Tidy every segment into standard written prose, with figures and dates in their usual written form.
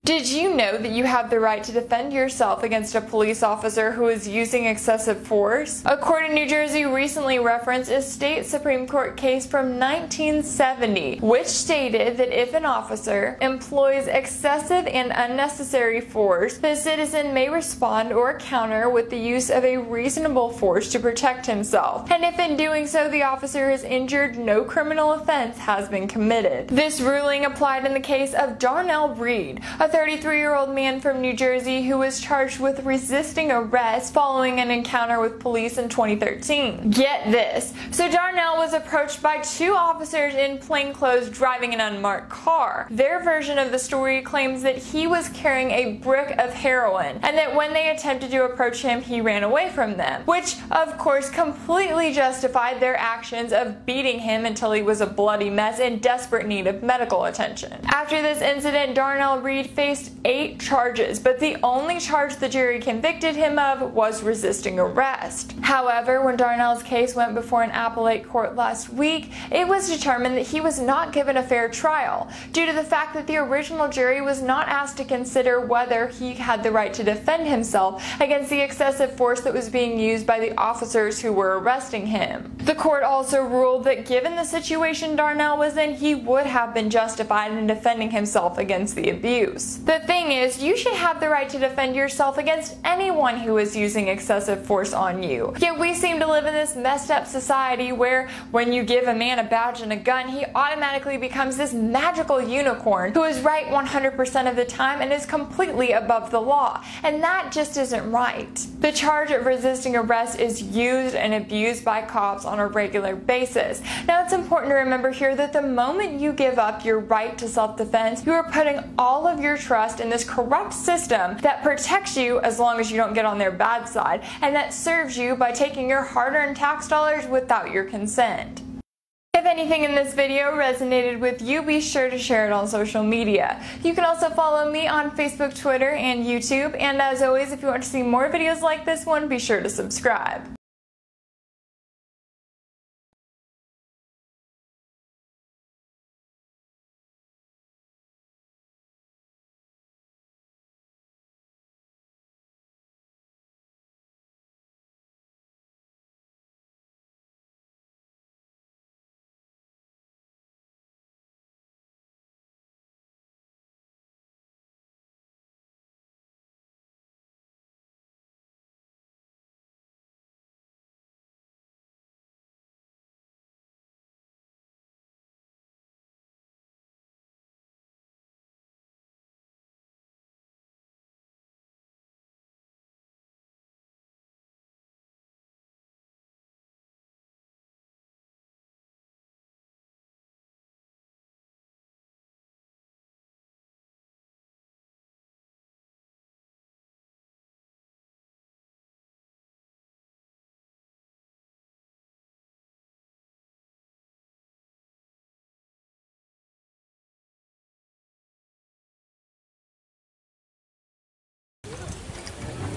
Did you know that you have the right to defend yourself against a police officer who is using excessive force? A court in New Jersey recently referenced a state Supreme Court case from 1970, which stated that if an officer employs excessive and unnecessary force, the citizen may respond or counter with the use of a reasonable force to protect himself. And if in doing so the officer is injured, no criminal offense has been committed. This ruling applied in the case of Darnell Reed, a 33-year-old man from New Jersey who was charged with resisting arrest following an encounter with police in 2013. Get this. So Darnell was approached by two officers in plainclothes driving an unmarked car. Their version of the story claims that he was carrying a brick of heroin and that when they attempted to approach him, he ran away from them, which of course completely justified their actions of beating him until he was a bloody mess in desperate need of medical attention. After this incident, Darnell Reed faced 8 charges, but the only charge the jury convicted him of was resisting arrest. However, when Darnell's case went before an appellate court last week, it was determined that he was not given a fair trial due to the fact that the original jury was not asked to consider whether he had the right to defend himself against the excessive force that was being used by the officers who were arresting him. The court also ruled that given the situation Darnell was in, he would have been justified in defending himself against the abuse. The thing is, you should have the right to defend yourself against anyone who is using excessive force on you. Yet we seem to live in this messed up society where when you give a man a badge and a gun, he automatically becomes this magical unicorn who is right 100% of the time and is completely above the law. And that just isn't right. The charge of resisting arrest is used and abused by cops on a regular basis. Now it's important to remember here that the moment you give up your right to self-defense, you are putting all of your trust in this corrupt system that protects you as long as you don't get on their bad side, and that serves you by taking your hard-earned tax dollars without your consent. If anything in this video resonated with you, be sure to share it on social media. You can also follow me on Facebook, Twitter, and YouTube, and as always, if you want to see more videos like this one, be sure to subscribe.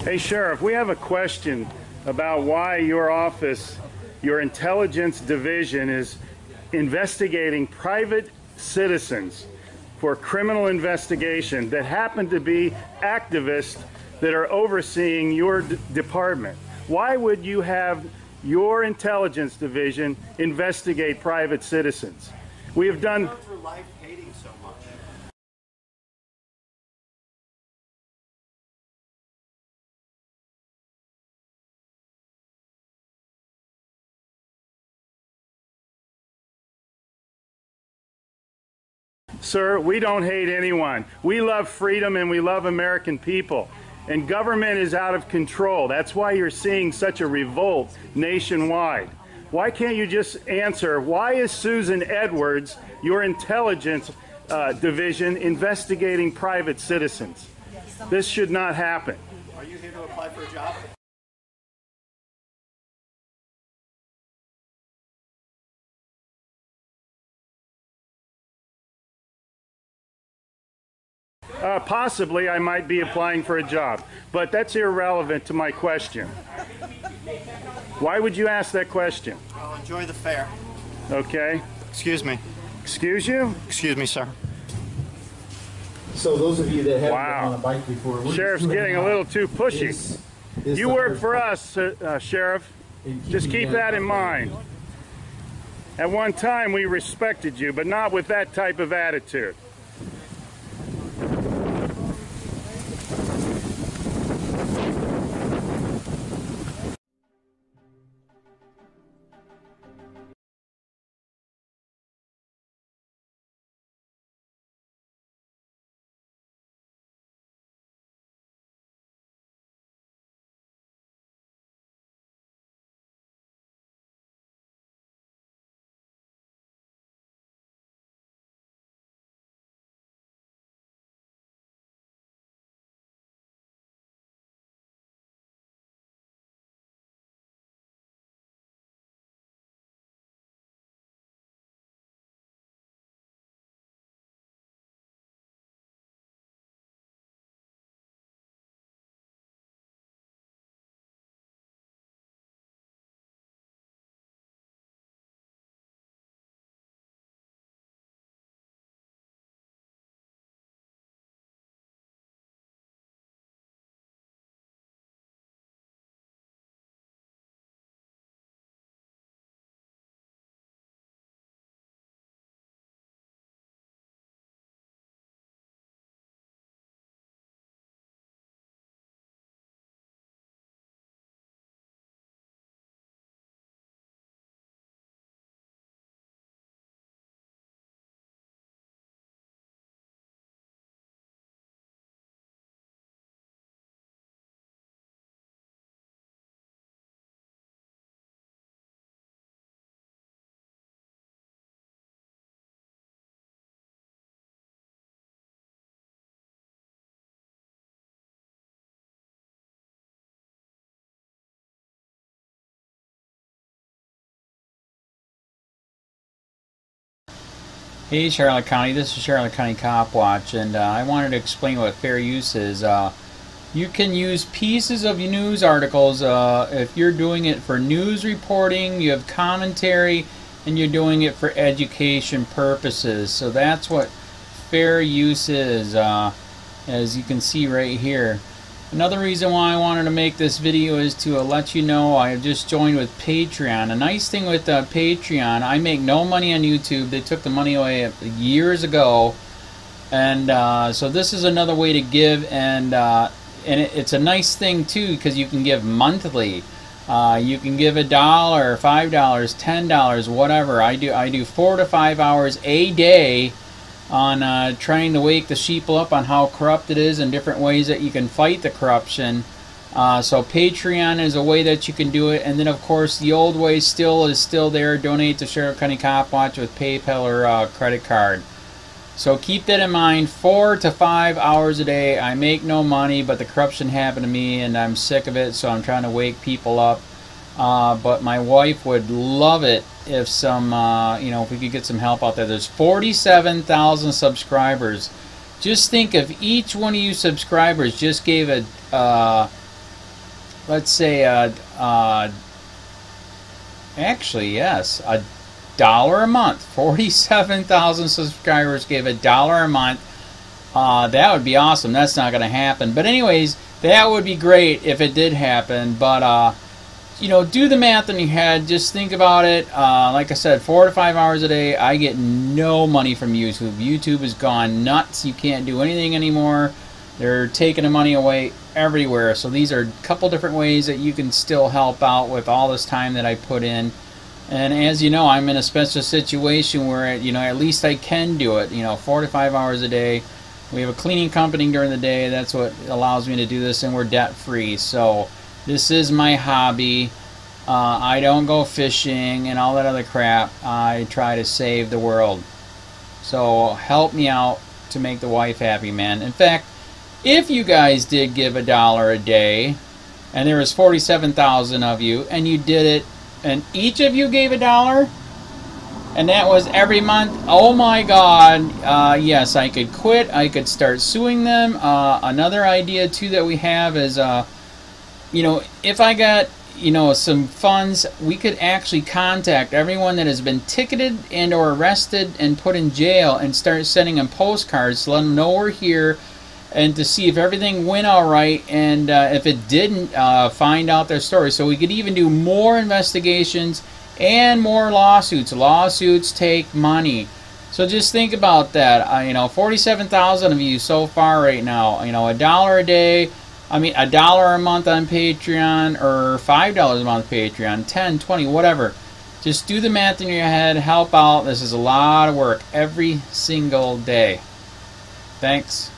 Hey Sheriff, we have a question about why your office, your intelligence division, is investigating private citizens for criminal investigation that happen to be activists that are overseeing your department. Why would you have your intelligence division investigate private citizens? We have done... Sir, we don't hate anyone. We love freedom and we love American people. And government is out of control. That's why you're seeing such a revolt nationwide. Why can't you just answer, why is Susan Edwards, your intelligence division, investigating private citizens? This should not happen. Are you here to apply for a job? Possibly I might be applying for a job, but that's irrelevant to my question. Why would you ask that question? Well, enjoy the fair. Okay. Excuse me. Excuse you? Excuse me, sir. So those of you that haven't Wow. been on a bike before, we're Sheriff's just getting a little too pushy. You work for us, Sheriff. Just keep that in mind. At one time, we respected you, but not with that type of attitude. Hey Charlotte County, this is Charlotte County COPWATCH, and I wanted to explain what fair use is. You can use pieces of news articles if you're doing it for news reporting, you have commentary, and you're doing it for education purposes. So that's what fair use is, as you can see right here. Another reason why I wanted to make this video is to let you know I have just joined with Patreon. A nice thing with Patreon, I make no money on YouTube. They took the money away years ago, and so this is another way to give, and it's a nice thing too because you can give monthly. You can give $1, $5, $10, whatever. I do 4 to 5 hours a day on trying to wake the sheeple up on how corrupt it is and different ways that you can fight the corruption. So Patreon is a way that you can do it, and then of course the old way is still there. Donate to Charlotte County COPWATCH with PayPal or credit card. So keep that in mind. 4 to 5 hours a day. I make no money, but the corruption happened to me and I'm sick of it, so I'm trying to wake people up. But my wife would love it if if we could get some help out there. There's 47,000 subscribers. Just think if each one of you subscribers just gave let's say actually yes, $1 a month. 47,000 subscribers gave $1 a month. That would be awesome. That's not going to happen. But anyways, that would be great if it did happen. But do the math in your head. Just think about it. Like I said, 4 to 5 hours a day. I get no money from YouTube. YouTube has gone nuts. You can't do anything anymore. They're taking the money away everywhere. So these are a couple different ways that you can still help out with all this time that I put in. And as you know, I'm in a special situation where at least I can do it. 4 to 5 hours a day. We have a cleaning company during the day. That's what allows me to do this, and we're debt free. So this is my hobby. I don't go fishing and all that other crap. I try to save the world. So help me out to make the wife happy, man. In fact, if you guys did give $1 a day, and there was 47,000 of you, and you did it, and each of you gave $1, and that was every month, oh my God, yes, I could quit. I could start suing them. Another idea too that we have is, if you know, some funds, we could actually contact everyone that has been ticketed and or arrested and put in jail and start sending them postcards to let them know we're here, and to see if everything went all right, and if it didn't, find out their story. So we could even do more investigations and more lawsuits. Lawsuits take money. So just think about that. You know, 47,000 of you so far right now. You know, $1 a day. I mean, $1 a month on Patreon, or $5 a month Patreon, 10, 20, whatever. Just do the math in your head. Help out. This is a lot of work every single day. Thanks.